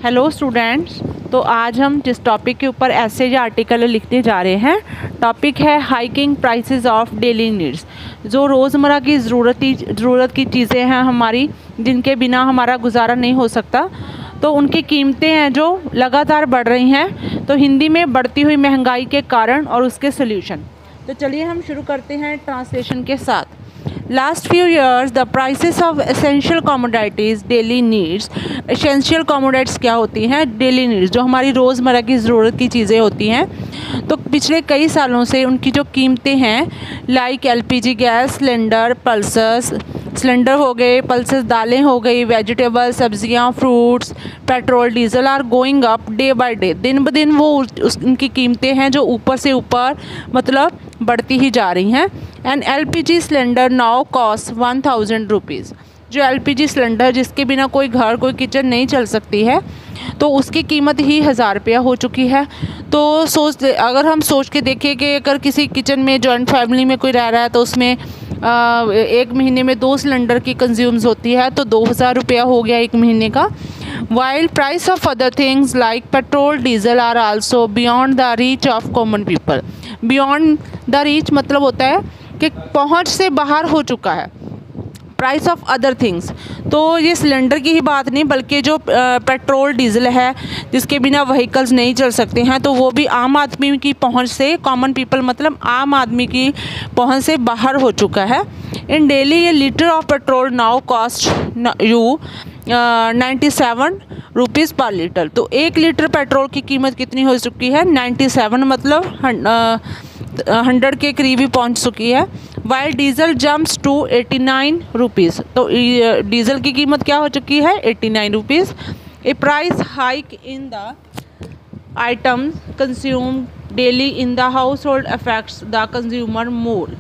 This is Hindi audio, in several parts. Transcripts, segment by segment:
Hello students. तो आज हम जिस टॉपिक के ऊपर ऐसे या आर्टिकल लिखने जा रहे हैं, टॉपिक है hiking prices of daily needs. जो रोज़मर्रा की ज़रूरत की चीज़ें हैं हमारी, जिनके बिना हमारा गुजारा नहीं हो सकता, तो उनकी कीमतें हैं जो लगातार बढ़ रही हैं। तो हिंदी में बढ़ती हुई महंगाई के कारण और उसके सोल्यूशन। तो चलिए हम शुरू करते हैं ट्रांसलेशन के साथ। Last few years, the prices of essential commodities, daily needs, essential commodities क्या होती हैं? Daily needs, जो हमारी रोज़मर्रा की ज़रूरत की चीज़ें होती हैं। तो पिछले कई सालों से उनकी जो कीमतें हैं, like LPG gas cylinder, pulses cylinder हो गए, पल्सेस दालें हो गई, वेजिटेबल सब्जियां, fruits, petrol, diesel are going up day by day. दिन ब दिन वो उनकी कीमतें हैं जो ऊपर से ऊपर मतलब बढ़ती ही जा रही हैं। And LPG cylinder now cost 1000 rupees. जो LPG सिलेंडर जिसके बिना कोई घर कोई किचन नहीं चल सकती है, तो उसकी कीमत ही 1000 रुपया हो चुकी है। तो अगर हम सोच के देखें कि अगर किसी किचन में जॉइंट फैमिली में कोई रह रहा है तो उसमें एक महीने में 2 सिलेंडर की कंज्यूम्स होती है, तो 2000 रुपया हो गया एक महीने का। While price of other things like petrol diesel are also beyond the reach of common people. Beyond the reach मतलब होता है कि पहुंच से बाहर हो चुका है। प्राइस ऑफ अदर थिंग्स, तो ये सिलेंडर की ही बात नहीं, बल्कि जो पेट्रोल डीजल है जिसके बिना व्हीकल्स नहीं चल सकते हैं, तो वो भी आम आदमी की पहुंच से, कॉमन पीपल मतलब आम आदमी की पहुंच से बाहर हो चुका है। इन डेली ये litre of petrol now cost you 97 rupees पर लीटर। तो 1 लीटर पेट्रोल की कीमत कितनी हो चुकी है? 97 मतलब 100 के करीब ही पहुँच चुकी है। While diesel jumps to 89 rupees. तो डीजल की कीमत क्या हो चुकी है? 89 rupees. A price hike in the items consume daily in the household affects the consumer more.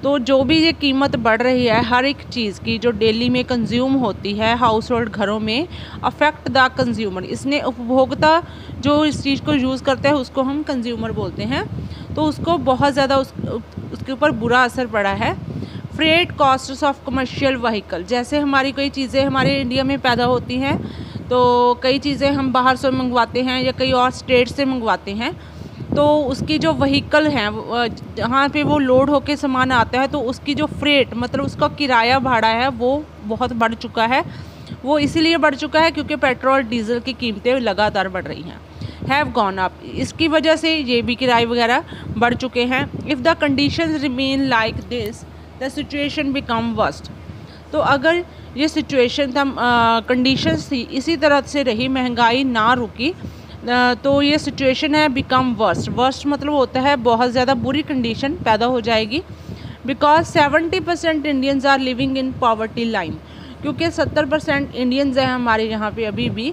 तो जो भी ये कीमत बढ़ रही है हर एक चीज़ की जो डेली में कंज्यूम होती है हाउस होल्ड घरों में, अफेक्ट द कंज्यूमर, इसने उपभोक्ता जो इस चीज़ को यूज़ करता है उसको हम कंज्यूमर बोलते हैं, तो उसको बहुत ज़्यादा उसके ऊपर बुरा असर पड़ा है। Freight costs of commercial vehicle, जैसे हमारी कोई चीज़ें हमारे इंडिया में पैदा होती हैं, तो कई चीज़ें हम बाहर से मंगवाते हैं या कई और स्टेट से मंगवाते हैं, तो उसकी जो व्हीकल हैं जहाँ पे वो लोड होके सामान आता है, तो उसकी जो फ्रेट मतलब उसका किराया भाड़ा है वो बहुत बढ़ चुका है। वो इसीलिए बढ़ चुका है क्योंकि पेट्रोल डीजल की कीमतें लगातार बढ़ रही हैं, हैव गॉन अप। इसकी वजह से ये भी किराए वगैरह बढ़ चुके हैं। If the conditions remain like this the situation become worst. तो अगर ये सिचुएशन कंडीशंस थी इसी तरह से रही, महंगाई ना रुकी, तो ये सिचुएशन है बिकम वर्स्ट। वर्स्ट मतलब होता है बहुत ज़्यादा बुरी कंडीशन पैदा हो जाएगी। Because 70% Indians are living in poverty line, क्योंकि 70% इंडियंस हैं हमारे यहाँ पे अभी भी।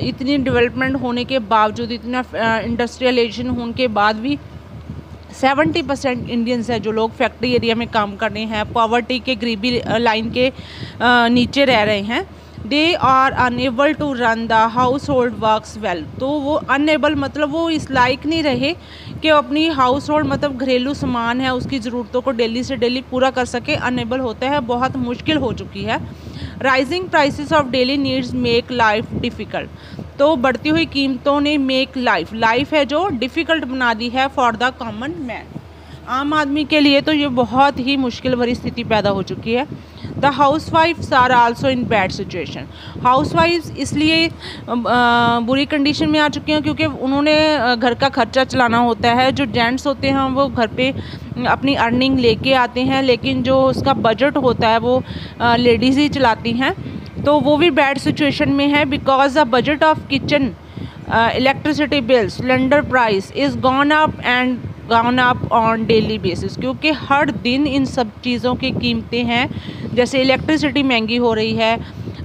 इतनी डेवलपमेंट होने के बावजूद, इतना इंडस्ट्रियलाइजेशन होने के बाद भी 70% इंडियंस हैं जो लोग फैक्ट्री एरिया में काम कर रहे हैं, पॉवर्टी के गरीबी लाइन के नीचे रह रहे हैं। They are unable to run the household works well. तो वो अनएबल मतलब वो इस लायक नहीं रहे कि अपनी हाउस होल्ड मतलब घरेलू सामान है उसकी ज़रूरतों को डेली से डेली पूरा कर सके। अनएबल होता है, बहुत मुश्किल हो चुकी है। Rising prices of daily needs make life difficult. तो बढ़ती हुई कीमतों ने मेक लाइफ है जो डिफ़िकल्ट बना दी है फॉर द कॉमन मैन, आम आदमी के लिए। तो ये बहुत ही मुश्किल भरी स्थिति पैदा हो चुकी है। द हाउस वाइफ्स are also in bad situation. हाउस वाइफ्स इसलिए बुरी कंडीशन में आ चुकी हैं क्योंकि उन्होंने घर का खर्चा चलाना होता है। जो जेंट्स होते हैं वो घर पे अपनी अर्निंग लेके आते हैं, लेकिन जो उसका बजट होता है वो लेडीज़ ही चलाती हैं, तो वो भी बैड सिचुएशन में है। Because the budget of kitchen, electricity bill, cylinder price is gone up on daily basis, क्योंकि हर दिन इन सब चीज़ों की कीमतें हैं। जैसे इलेक्ट्रिसिटी महंगी हो रही है,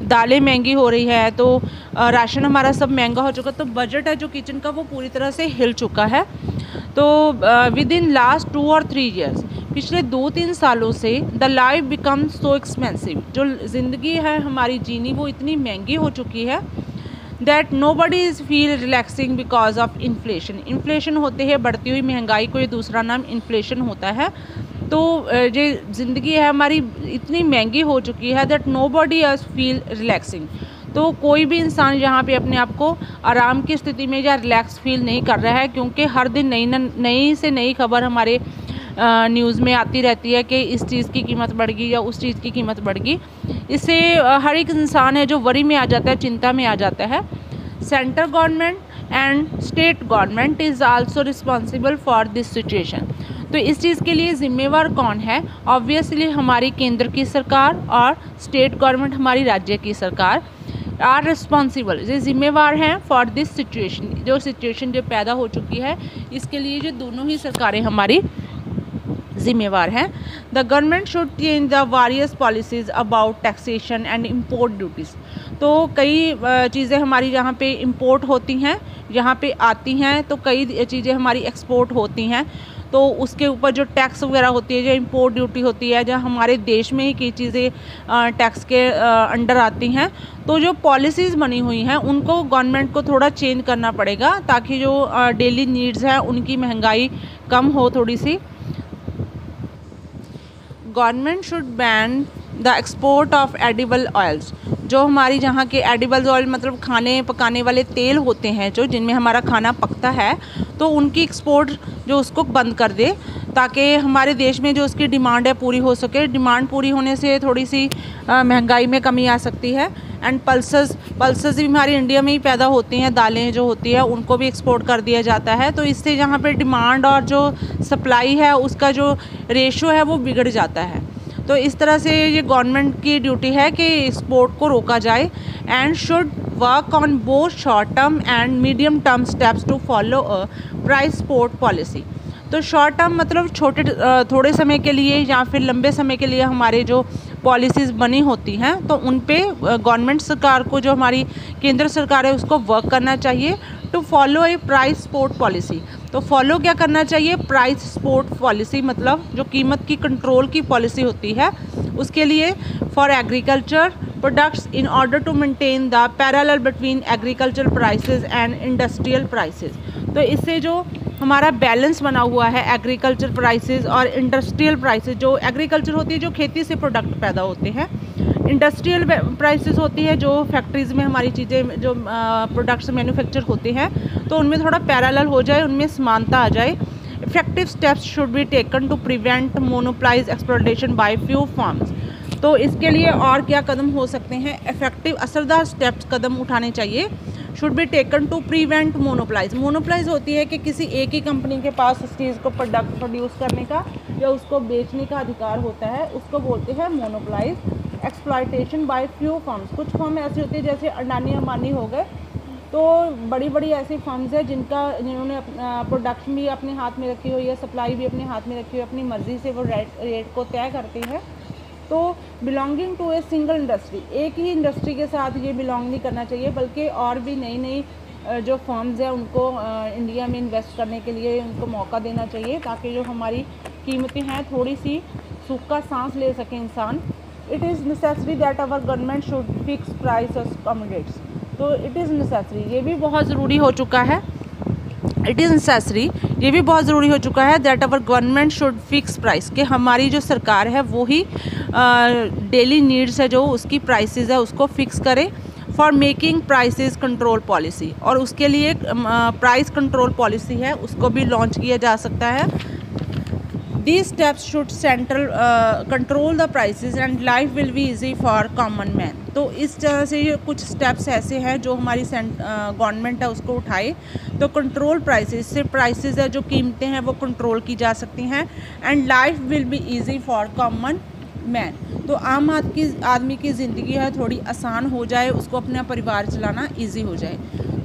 दालें महंगी हो रही है, तो राशन हमारा सब महंगा हो चुका, तो बजट है जो किचन का वो पूरी तरह से हिल चुका है। तो विद इन लास्ट 2 और 3 ईयर्स, पिछले 2-3 सालों से the life become so expensive. जो ज़िंदगी है हमारी जीनी वो इतनी महंगी हो चुकी है that nobody is feel relaxing because of inflation. Inflation होते हैं बढ़ती हुई महंगाई को, ये दूसरा नाम इन्फ्लेशन होता है। तो ये ज़िंदगी है हमारी इतनी महंगी हो चुकी है that nobody is feel relaxing. तो कोई भी इंसान यहाँ पे अपने आप को आराम की स्थिति में या रिलैक्स फील नहीं कर रहा है, क्योंकि हर दिन नई से नई खबर हमारे न्यूज़ में आती रहती है कि इस चीज़ की कीमत बढ़ गई या उस चीज़ की कीमत बढ़ गई। इससे हर एक इंसान है जो वरी में आ जाता है, चिंता में आ जाता है। Central government and state government is also responsible for this situation. तो इस चीज़ के लिए ज़िम्मेवार कौन है? ऑब्वियसली हमारी केंद्र की सरकार और स्टेट गवर्नमेंट, हमारी राज्य की सरकार आर रिस्पॉन्सिबल, ये जिम्मेवार हैं फॉर दिस सिचुएशन। जो सिचुएशन जो पैदा हो चुकी है, इसके लिए जो दोनों ही सरकारें हमारी जिम्मेवार हैं। The government should change the warriors policies about taxation and import duties. तो कई चीज़ें हमारी यहाँ पे इम्पोर्ट होती हैं, यहाँ पे आती हैं, तो कई चीज़ें हमारी एक्सपोर्ट होती हैं, तो उसके ऊपर जो टैक्स वगैरह होती है, जो इम्पोर्ट ड्यूटी होती है, जहाँ हमारे देश में ही कई चीज़ें टैक्स के अंडर आती हैं, तो जो पॉलिसीज़ बनी हुई हैं उनको गवर्नमेंट को थोड़ा चेंज करना पड़ेगा, ताकि जो डेली नीड्स हैं उनकी महंगाई कम हो थोड़ी सी। Government should ban the export of edible oils. जो हमारी जहाँ के एडिबल ऑयल मतलब खाने पकाने वाले तेल होते हैं, जो जिनमें हमारा खाना पकता है, तो उनकी एक्सपोर्ट जो उसको बंद कर दे, ताकि हमारे देश में जो उसकी डिमांड है पूरी हो सके। डिमांड पूरी होने से थोड़ी सी महंगाई में कमी आ सकती है। एंड पल्सेस भी हमारी इंडिया में ही पैदा होती हैं, दालें जो होती है उनको भी एक्सपोर्ट कर दिया जाता है। तो इससे जहाँ पे डिमांड और जो सप्लाई है उसका जो रेशो है वो बिगड़ जाता है। तो इस तरह से ये गवर्नमेंट की ड्यूटी है कि एक्सपोर्ट को रोका जाए and should work on both short term and medium term steps to follow a price support policy. तो शॉर्ट टर्म मतलब थोड़े समय के लिए या फिर लंबे समय के लिए हमारे जो पॉलिसीज़ बनी होती हैं, तो उन पे गवर्नमेंट सरकार को, जो हमारी केंद्र सरकार है, उसको वर्क करना चाहिए to follow a price support policy. तो फॉलो क्या करना चाहिए? प्राइस सपोर्ट पॉलिसी, मतलब जो कीमत की कंट्रोल की पॉलिसी होती है उसके लिए for agriculture products in order to maintain the parallel between agriculture prices and industrial prices. तो इससे जो हमारा बैलेंस बना हुआ है एग्रीकल्चर प्राइसेस और इंडस्ट्रियल प्राइसेस, जो एग्रीकल्चर होती है जो खेती से प्रोडक्ट पैदा होते हैं, इंडस्ट्रियल प्राइसेस होती है जो फैक्ट्रीज़ में हमारी चीज़ें जो प्रोडक्ट्स मैन्युफैक्चर होते हैं, तो उनमें थोड़ा पैरेलल हो जाए, उनमें समानता आ जाए। Effective steps should be taken to prevent monopolize exploitation by few firms. तो इसके लिए और क्या कदम हो सकते हैं? इफेक्टिव असरदार स्टेप्स कदम उठाने चाहिए। Should be taken to prevent monopolize. Monopolize होती है कि किसी एक ही कंपनी के पास उस चीज़ को प्रोडक्ट प्रोड्यूस करने का या उसको बेचने का अधिकार होता है, उसको बोलते हैं monopolise. Exploitation by few firms, कुछ फर्म ऐसी होती है जैसे अडानी अंबानी हो गए, तो बड़ी बड़ी ऐसी फर्म्स है जिन्होंने प्रोडक्शन भी अपने हाथ में रखी हुई है, सप्लाई भी अपने हाथ में रखी हुई है, अपनी मर्ज़ी से वो रेट को तय करती है। तो belonging to a single industry, एक ही इंडस्ट्री के साथ ये बिलोंग नहीं करना चाहिए, बल्कि और भी नई नई जो फर्म्स है उनको इंडिया में इन्वेस्ट करने के लिए उनको मौका देना चाहिए, ताकि जो हमारी कीमतें हैं थोड़ी सी सूखा सांस ले सके इंसान। It is necessary that our government should fix price of commodities. तो इट इज़ नेसेसरी, ये भी बहुत ज़रूरी हो चुका है। इट इज़ नेसेसरी, ये भी बहुत ज़रूरी हो चुका है that our government should fix price, कि हमारी जो सरकार है वो ही डेली नीड्स है जो उसकी प्राइसेस है उसको फिक्स करे for making prices control policy. और उसके लिए प्राइस कंट्रोल पॉलिसी है उसको भी लॉन्च किया जा सकता है। These steps should control the prices and life will be easy for common man। तो इस तरह से ये कुछ स्टेप्स ऐसे हैं जो हमारी गवर्नमेंट है उसको उठाए तो कंट्रोल प्राइसेस से प्राइसेस है जो कीमतें हैं वो कंट्रोल की जा सकती हैं। And life will be easy for common man, तो आम आदमी की ज़िंदगी है थोड़ी आसान हो जाए, उसको अपना परिवार चलाना ईजी हो जाए।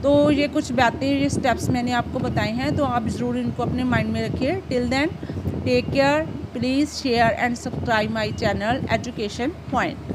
तो ये कुछ बातें, ये स्टेप्स मैंने आपको बताए हैं, तो आप ज़रूर इनको अपने माइंड में रखिए। Till then take care, please share and subscribe my channel education point.